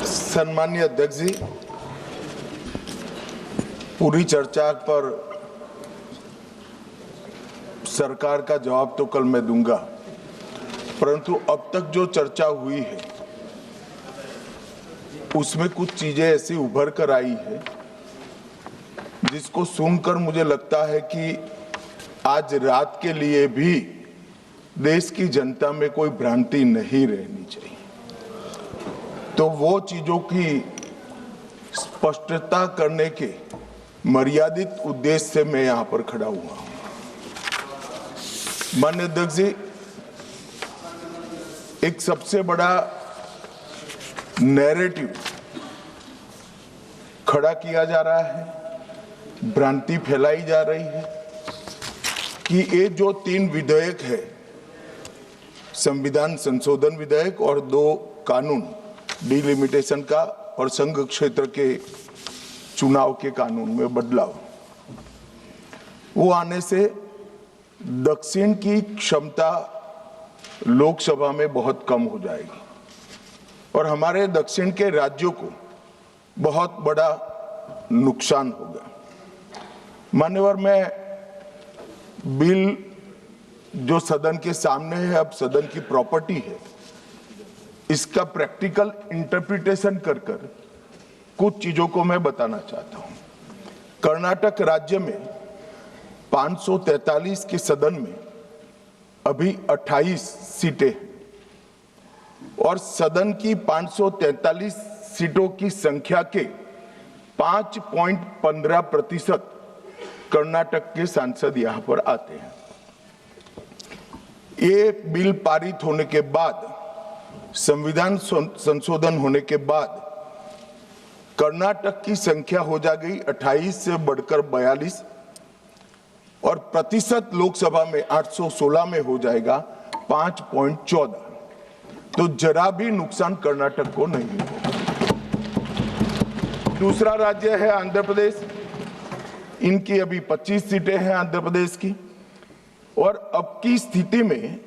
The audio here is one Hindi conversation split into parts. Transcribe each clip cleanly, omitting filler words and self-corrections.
सम्मानीय अध्यक्ष जी, पूरी चर्चा पर सरकार का जवाब तो कल मैं दूंगा, परंतु अब तक जो चर्चा हुई है उसमें कुछ चीजें ऐसी उभर कर आई है जिसको सुनकर मुझे लगता है कि आज रात के लिए भी देश की जनता में कोई भ्रांति नहीं रहनी चाहिए। तो वो चीजों की स्पष्टता करने के मर्यादित उद्देश्य से मैं यहां पर खड़ा हुआ हूं। माननीय अध्यक्ष जी, एक सबसे बड़ा नैरेटिव खड़ा किया जा रहा है, भ्रांति फैलाई जा रही है कि ये जो 3 विधेयक है, संविधान संशोधन विधेयक और 2 कानून डिलिमिटेशन का और संघ क्षेत्र के चुनाव के कानून में बदलाव, वो आने से दक्षिण की क्षमता लोकसभा में बहुत कम हो जाएगी और हमारे दक्षिण के राज्यों को बहुत बड़ा नुकसान होगा। मान्यवर, मैं बिल जो सदन के सामने है, अब सदन की प्रॉपर्टी है, इसका प्रैक्टिकल इंटरप्रिटेशन कर कुछ चीजों को मैं बताना चाहता हूं। कर्नाटक राज्य में 543 के सदन में अभी 28 सीटें हैं और सदन की 543 सीटों की संख्या के 5.15% कर्नाटक के सांसद यहां पर आते हैं। ये बिल पारित होने के बाद, संविधान संशोधन होने के बाद कर्नाटक की संख्या हो जाएगी 28 से बढ़कर 42 और प्रतिशत लोकसभा में 816 में हो जाएगा 5.14। तो जरा भी नुकसान कर्नाटक को नहीं होगा। दूसरा राज्य है आंध्र प्रदेश, इनकी अभी 25 सीटें हैं आंध्र प्रदेश की और अब की स्थिति में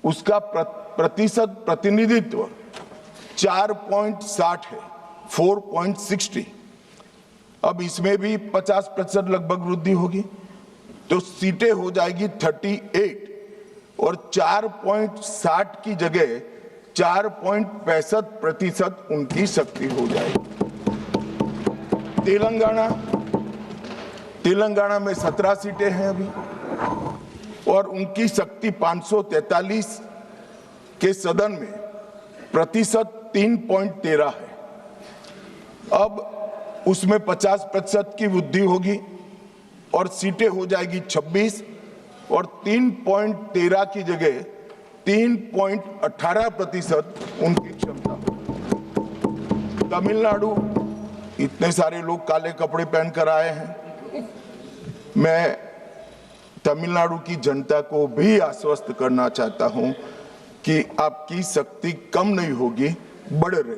उसका प्रतिशत प्रतिनिधित्व 4.60 है, 4.60। अब इसमें भी 50% लगभग वृद्धि होगी तो सीटें हो जाएगी 38 और 4.60 की जगह 4.65% उनकी शक्ति हो जाएगी। तेलंगाना में 17 सीटें हैं अभी और उनकी शक्ति 543 के सदन में प्रतिशत 3.13 है। अब उसमें 50% की वृद्धि होगी और सीटें हो जाएगी 26 और 3.13 की जगह 3.18% उनकी क्षमता। तमिलनाडु, इतने सारे लोग काले कपड़े पहनकर आए हैं, मैं तमिलनाडु की जनता को भी आश्वस्त करना चाहता हूं कि आपकी शक्ति कम नहीं होगी, बढ़ रही है।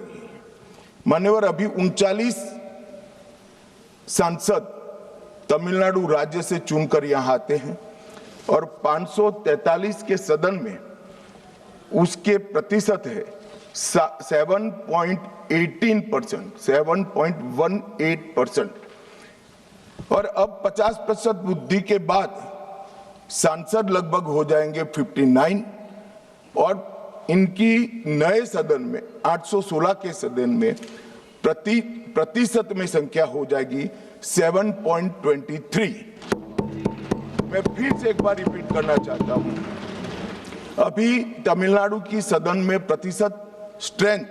मान्यवर, अभी 39 सांसद तमिलनाडु राज्य से चुनकर यहां आते हैं और 543 के सदन में उसके प्रतिशत है 7.18% और अब 50% वृद्धि के बाद सांसद लगभग हो जाएंगे 59 और इनकी नए सदन में 816 के सदन में प्रतिशत में संख्या हो जाएगी 7.23। मैं फिर से एक बार रिपीट करना चाहता हूं, अभी तमिलनाडु की सदन में प्रतिशत स्ट्रेंथ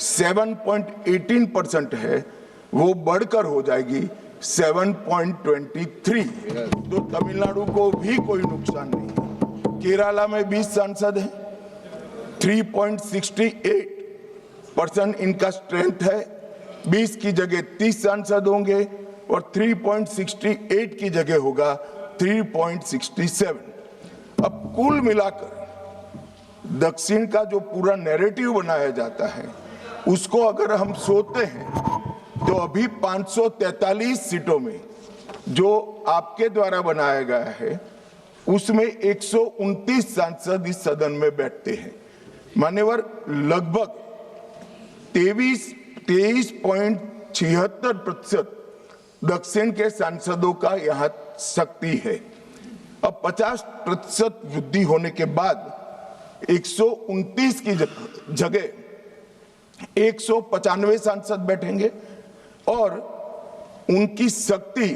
7.18% है, वो बढ़कर हो जाएगी 7.23। तो तमिलनाडु को भी कोई नुकसान नहीं है। केरला में 20 सांसद हैं, 3.68% इनका स्ट्रेंथ है, 20 की जगह 30 सांसद होंगे और 3.68 की जगह होगा 3.67। अब कुल मिलाकर दक्षिण का जो पूरा नैरेटिव बनाया जाता है उसको अगर हम सोचते हैं तो अभी 543 सीटों में जो आपके द्वारा बनाया गया है उसमें 129 सांसद इस सदन में बैठते हैं। मान्यवर, लगभग 23.76% दक्षिण के सांसदों का यहाँ शक्ति है। अब 50% वृद्धि होने के बाद 129 की जगह 195 सांसद बैठेंगे और उनकी शक्ति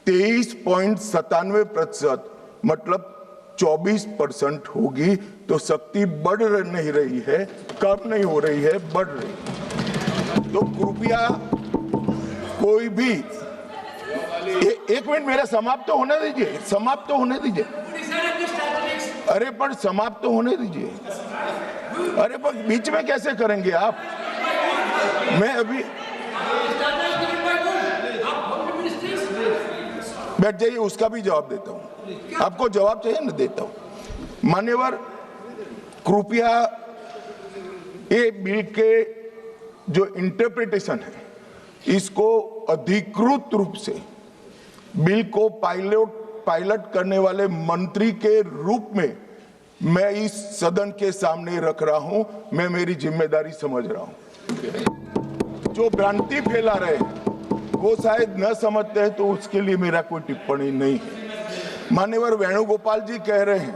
23.97% मतलब 24% होगी। तो शक्ति बढ़ नहीं रही है, कम नहीं हो रही है, बढ़ रही है। तो कृपया कोई भी एक मिनट मेरा समाप्त तो होने दीजिए, समाप्त तो होने दीजिए। अरे पर समाप्त तो होने दीजिए। अरे पर बीच में कैसे करेंगे आप? मैं अभी बैठ जाइए, उसका भी जवाब देता हूं। आपको जवाब चाहिए ना, देता हूं। मान्यवर, कृपया ये बिल के जो इंटरप्रिटेशन है इसको अधिकृत रूप से बिल को पायलट करने वाले मंत्री के रूप में मैं इस सदन के सामने रख रहा हूं। मैं मेरी जिम्मेदारी समझ रहा हूं। जो भ्रांति फैला रहे हैं वो शायद न समझते हैं, तो उसके लिए मेरा कोई टिप्पणी नहीं है। मान्यवर वेणुगोपाल जी कह रहे हैं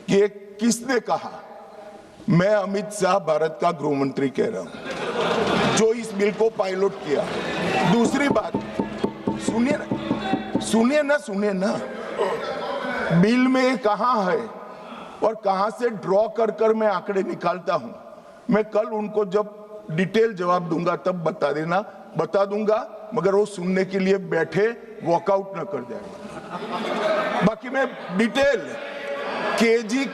कि किसने कहा? मैं अमित शाह भारत का गृह मंत्री कह रहा हूं, जो इस बिल को पायलट किया। दूसरी बात, सुनिए ना, बिल में कहां है और कहां से ड्रॉ कर मैं आंकड़े निकालता हूं। मैं कल उनको जब डिटेल जवाब दूंगा तब बता दूंगा, मगर वो सुनने के लिए बैठे वॉकआउट न कर जाए। बाकी मैं डिटेल केजी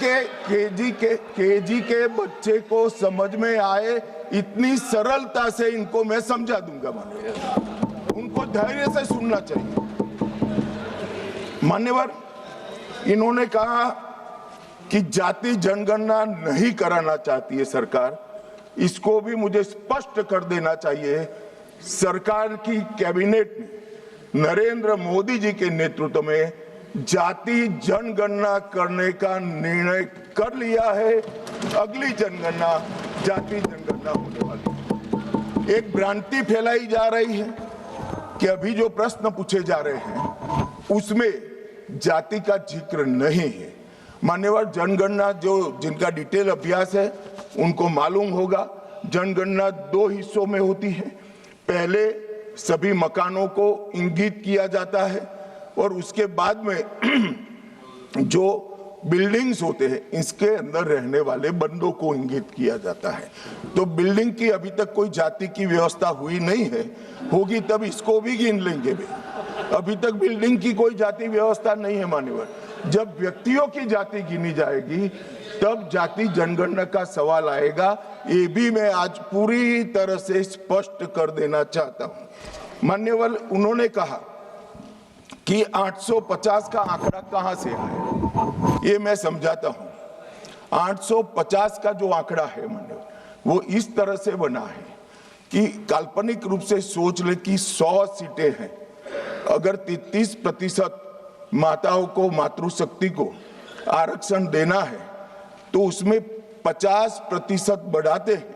के बच्चे को समझ में आए इतनी सरलता से इनको मैं समझा दूंगा। उनको धैर्य से सुनना चाहिए। मान्यवर, इन्होंने कहा कि जाति जनगणना नहीं कराना चाहती है सरकार। इसको भी मुझे स्पष्ट कर देना चाहिए। सरकार की कैबिनेट ने नरेंद्र मोदी जी के नेतृत्व में जाति जनगणना करने का निर्णय कर लिया है। अगली जनगणना जाति जनगणना होने वाली है। एक भ्रांति फैलाई जा रही है कि अभी जो प्रश्न पूछे जा रहे हैं उसमें जाति का जिक्र नहीं है। मान्यवर, जनगणना जिनका डिटेल अभ्यास है उनको मालूम होगा, जनगणना 2 हिस्सों में होती है। पहले सभी मकानों को इंगित किया जाता है और उसके बाद में जो बिल्डिंग्स होते हैं इसके अंदर रहने वाले बंदों को इंगित किया जाता है। तो बिल्डिंग की अभी तक कोई जाति की व्यवस्था हुई नहीं है, होगी तब इसको भी गिन लेंगे भी। अभी तक बिल्डिंग की कोई जाति व्यवस्था नहीं है। मान्यवर, जब व्यक्तियों की जाति गिनी जाएगी तब जाति जनगणना का सवाल आएगा। ये भी मैं आज पूरी तरह से स्पष्ट कर देना चाहता हूं। मान्यवर, उन्होंने कहा कि 850 का आंकड़ा कहां से आया, ये मैं समझाता हूं। 850 का जो आंकड़ा है मान्यवर, वो इस तरह से बना है कि काल्पनिक रूप से सोच ले कि 100 सीटें हैं। अगर 33% माताओं को, मातृशक्ति को आरक्षण देना है तो उसमें 50% बढ़ाते हैं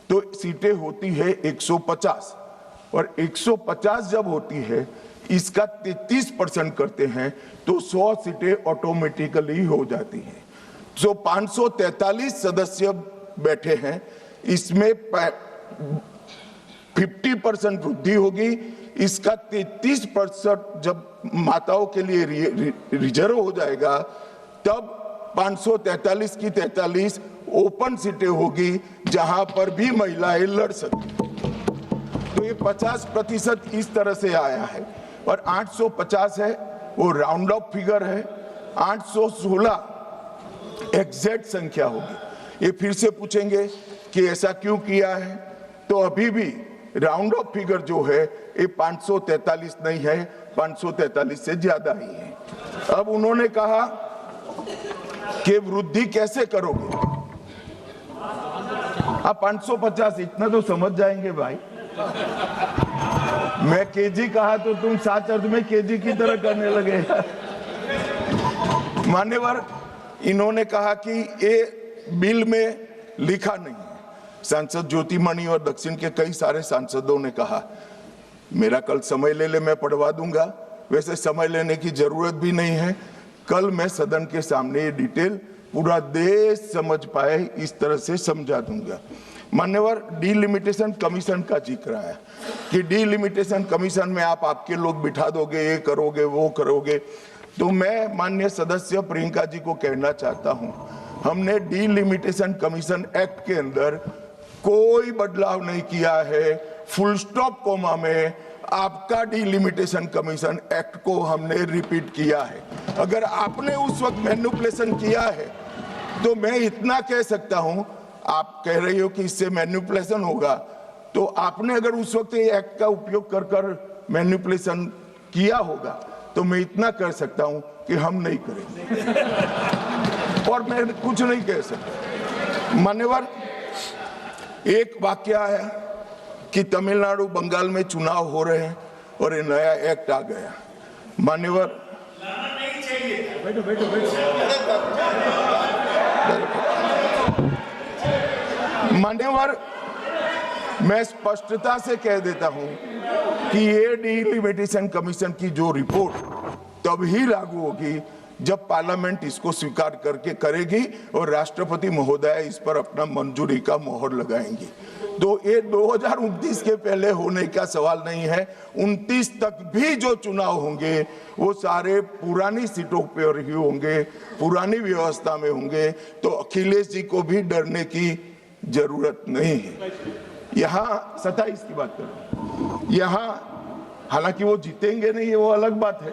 तो सीटें होती है 150, और 150 जब होती है इसका 33% करते हैं तो 100 सीटें ऑटोमेटिकली हो जाती हैं। जो 543 सदस्य बैठे हैं इसमें 50% वृद्धि होगी। इसका 33% जब माताओं के लिए रिजर्व हो जाएगा तब 543 की 43 ओपन सीटें होगी जहां पर भी महिलाएं लड़ सकती। तो ये 50% इस तरह से आया है। और 850 है वो राउंड ऑफ फिगर है। 816 एग्जैक्ट संख्या होगी। ये फिर से पूछेंगे कि ऐसा क्यों किया है, तो अभी भी राउंड ऑफ फिगर जो है ये 543 नहीं है, 543 से ज्यादा ही है। अब उन्होंने कहा कि वृद्धि कैसे करोगे आप? 550 इतना तो समझ जाएंगे भाई। मैं केजी कहा तो तुम 7 अर्थ में केजी की तरह करने लगे। मान्यवर, इन्होंने कहा कि ये बिल में लिखा नहीं है, सांसद ज्योतिमणि और दक्षिण के कई सारे सांसदों ने कहा, मेरा कल समय ले मैं पढ़वा दूंगा। वैसे समय लेने की जरूरत भी नहीं है। कल मैं सदन के सामने ये डिटेल पूरा देश समझ पाए इस तरह से समझा दूंगा। मान्यवर, डीलिमिटेशन कमीशन का जिक्र है कि डीलिमिटेशन कमीशन में आप आपके लोग बिठा दोगे, ये करोगे, वो करोगे। तो मैं माननीय सदस्य प्रियंका जी को कहना चाहता हूं, हमने डीलिमिटेशन कमीशन एक्ट के अंदर कोई बदलाव नहीं किया है। फुल स्टॉप कोमा में आपका डीलिमिटेशन कमीशन एक्ट को हमने रिपीट किया है। अगर आपने उस वक्त मैनिपुलेशन किया है तो मैं इतना कह सकता हूं, आप कह रही हो कि इससे मैनिपुलेशन होगा, तो आपने अगर उस वक्त ये एक्ट का उपयोग कर कर मैनिपुलेशन किया होगा तो मैं इतना कह सकता हूं कि हम नहीं करेंगे और मैं कुछ नहीं कह सकता। मान्यवर, एक वाक्य आया कि तमिलनाडु बंगाल में चुनाव हो रहे हैं और ये नया एक्ट आ गया। मान्यवर, मान्यवर, मैं स्पष्टता से कह देता हूं कि ये डीलिमिटेशन कमीशन की जो रिपोर्ट तभी लागू होगी जब पार्लियामेंट इसको स्वीकार करके करेगी और राष्ट्रपति महोदय इस पर अपना मंजूरी का मोहर लगाएंगी। तो ये 2029 के पहले होने का सवाल नहीं है। 29 तक भी जो चुनाव होंगे वो सारे पुरानी सीटों पर ही होंगे, पुरानी व्यवस्था में होंगे। तो अखिलेश जी को भी डरने की जरूरत नहीं है। यहाँ 27 की बात करो, यहाँ हालांकि वो जीतेंगे नहीं, वो अलग बात है,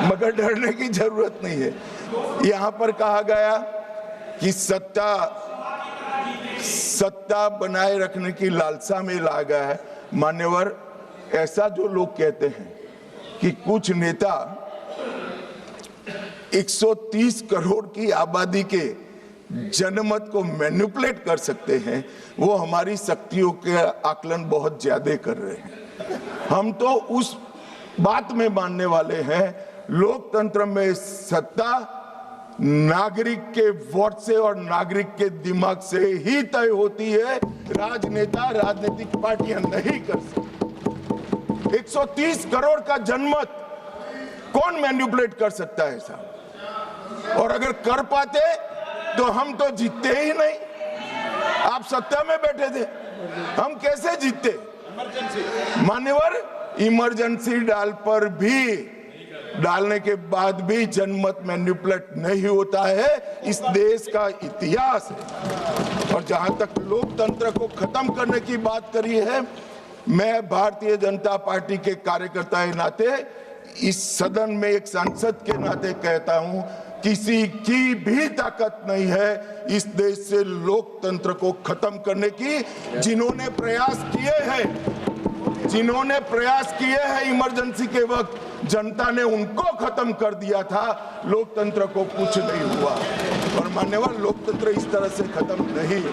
मगर डरने की जरूरत नहीं है। यहाँ पर कहा गया कि सत्ता बनाए रखने की लालसा में ला गया है। मान्यवर, ऐसा जो लोग कहते हैं कि कुछ नेता 130 करोड़ की आबादी के जनमत को मैनिपुलेट कर सकते हैं, वो हमारी शक्तियों के आकलन बहुत ज्यादा कर रहे हैं। हम तो उस बात में मानने वाले हैं, लोकतंत्र में सत्ता नागरिक के वोट से और नागरिक के दिमाग से ही तय होती है। राजनेता, राजनीतिक पार्टियां नहीं कर सकती। 130 करोड़ का जनमत कौन मैनिपुलेट कर सकता है ऐसा? और अगर कर पाते तो हम तो जीतते ही नहीं। आप सत्ता में बैठे थे, हम कैसे जीतते? मान्यवर, इमरजेंसी डालने के बाद भी जनमत मैनिपुलेट नहीं होता है। इस देश का इतिहास है। और जहां तक लोकतंत्र को खत्म करने की बात करी है, मैं भारतीय जनता पार्टी के कार्यकर्ता के नाते, इस सदन में एक सांसद के नाते कहता हूं, किसी की भी ताकत नहीं है इस देश से लोकतंत्र को खत्म करने की। जिन्होंने प्रयास किए हैं इमरजेंसी के वक्त, जनता ने उनको खत्म कर दिया था, लोकतंत्र को कुछ नहीं हुआ। और मान्यवर, लोकतंत्र इस तरह से खत्म नहीं है।